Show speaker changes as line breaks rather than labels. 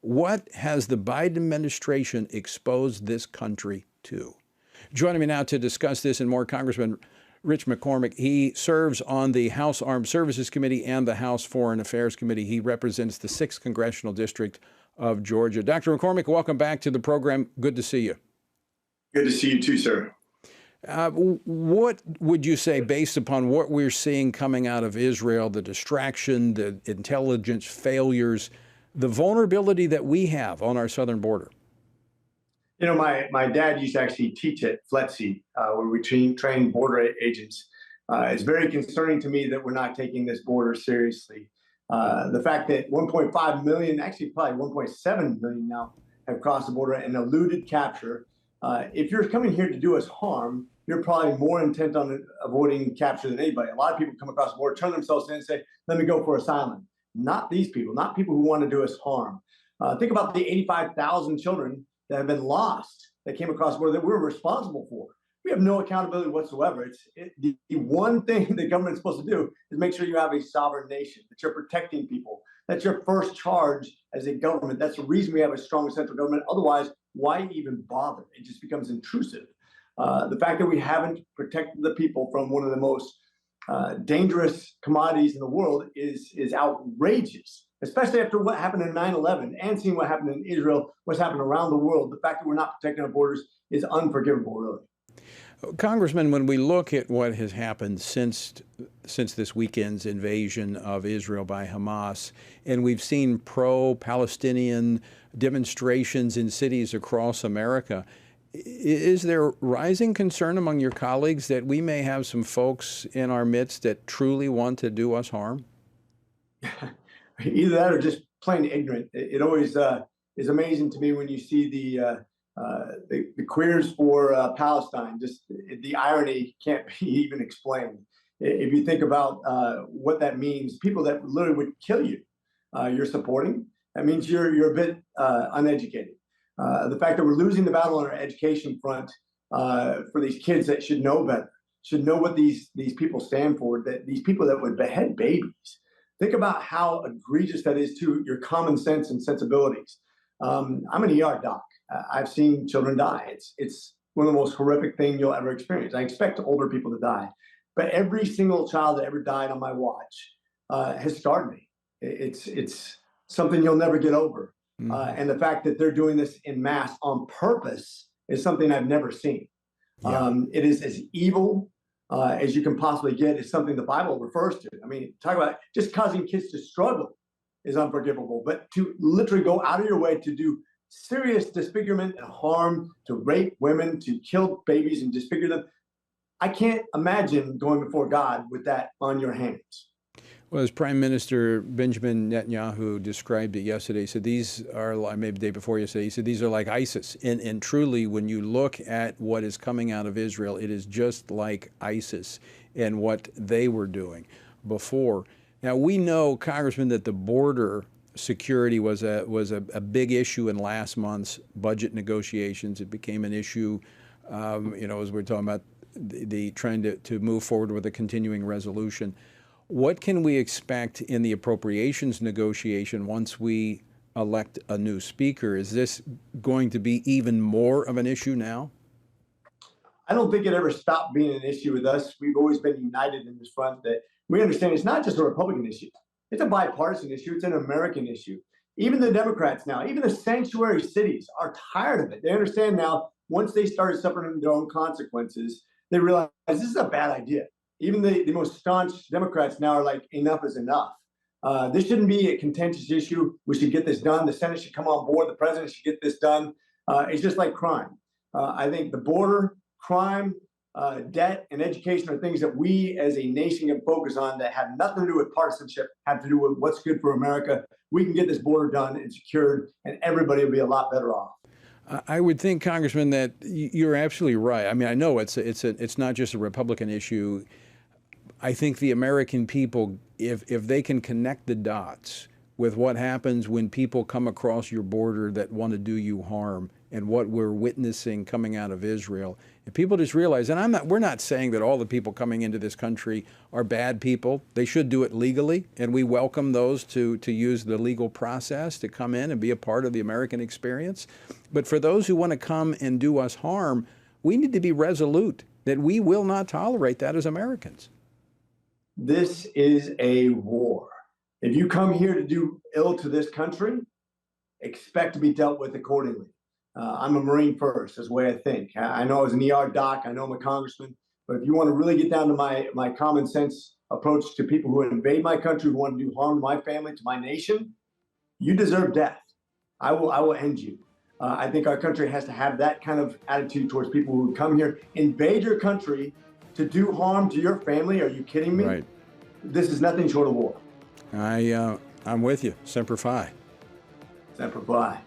What has the Biden administration exposed this country to? Joining me now to discuss this and more, Congressman Rich McCormick. He serves on the House Armed Services Committee and the House Foreign Affairs Committee. He represents the 6th Congressional District of Georgia. Dr. McCormick, welcome back to the program. Good to see you.
Good to see you too, sir.
What would you say, based upon what we're seeing coming out of Israel, the distraction, the intelligence failures, the vulnerability that we have on our southern border?
You know, my dad used to actually teach at FLETC, where we train border agents. It's very concerning to me that we're not taking this border seriously. The fact that 1.5 million, actually probably 1.7 million now, have crossed the border and eluded capture. If you're coming here to do us harm, you're probably more intent on avoiding capture than anybody. A lot of people come across the border, turn themselves in and say, let me go for asylum. Not these people, not people who want to do us harm. Think about the 85,000 children that have been lost, that came across the border, that we're responsible for. We have no accountability whatsoever. The one thing the government's supposed to do is make sure you have a sovereign nation, that you're protecting people. That's your first charge as a government. That's the reason we have a strong central government. Otherwise, why even bother? It just becomes intrusive. The fact that we haven't protected the people from one of the most dangerous commodities in the world is outrageous, especially after what happened in 9/11 and seeing what happened in Israel, what's happened around the world. The fact that we're not protecting our borders is unforgivable, really.
Congressman, when we look at what has happened since this weekend's invasion of Israel by Hamas, and we've seen pro-Palestinian demonstrations in cities across America, is there rising concern among your colleagues that we may have some folks in our midst that truly want to do us harm?
Either that or just plain ignorant. It always is amazing to me when you see the queers for Palestine. Just the irony can't be even explained. If you think about what that means, people that literally would kill you, you're supporting. That means you're a bit uneducated. The fact that we're losing the battle on our education front for these kids that should know better, should know what these people stand for, that these people that would behead babies. Think about how egregious that is to your common sense and sensibilities. I'm an ER doc. I've seen children die. It's one of the most horrific things you'll ever experience. I expect older people to die, but every single child that ever died on my watch has scarred me. It's something you'll never get over. And the fact that they're doing this in mass on purpose is something I've never seen. Yeah. It is as evil as you can possibly get. It's something the Bible refers to. I mean, talk about just causing kids to struggle is unforgivable, but to literally go out of your way to do serious disfigurement and harm, to rape women, to kill babies and disfigure them, I can't imagine going before God with that on your hands.
Well, as Prime Minister Benjamin Netanyahu described it yesterday, he said these are, maybe the day before yesterday, he said these are like ISIS. And truly, when you look at what is coming out of Israel, it is just like ISIS and what they were doing before. Now, we know, Congressman, that the border security was a big issue in last month's budget negotiations. It became an issue, as we're talking about the trying to move forward with a continuing resolution. What can we expect in the appropriations negotiation once we elect a new speaker? Is this going to be even more of an issue now?
I don't think it ever stopped being an issue with us. We've always been united in this front, that we understand it's not just a Republican issue. It's a bipartisan issue. It's an American issue. Even the Democrats now, even the sanctuary cities are tired of it. They understand now, once they started suffering their own consequences, they realize this is a bad idea. Even the most staunch Democrats now are like, enough is enough. This shouldn't be a contentious issue. We should get this done. The Senate should come on board. The president should get this done. It's just like crime. I think the border, crime, debt, and education are things that we as a nation can focus on that have nothing to do with partisanship, have to do with what's good for America. We can get this border done and secured, and everybody will be a lot better off.
I would think, Congressman, that you're absolutely right. I mean, I know it's not just a Republican issue. I think the American people, if they can connect the dots with what happens when people come across your border that want to do you harm, and what we're witnessing coming out of Israel. And people just realize, and we're not saying that all the people coming into this country are bad people. They should do it legally, and we welcome those to use the legal process to come in and be a part of the American experience. But for those who want to come and do us harm, we need to be resolute that we will not tolerate that as Americans.
This is a war. If you come here to do ill to this country, expect to be dealt with accordingly. I'm a Marine first, is the way I think. I know as an ER doc, I know I'm a congressman, but if you want to really get down to my common sense approach to people who invade my country, who want to do harm to my family, to my nation, you deserve death. I will end you. I think our country has to have that kind of attitude towards people who come here, invade your country to do harm to your family. Are you kidding me?
Right.
This is nothing short of war.
I'm with you. Semper Fi.
Semper Fi.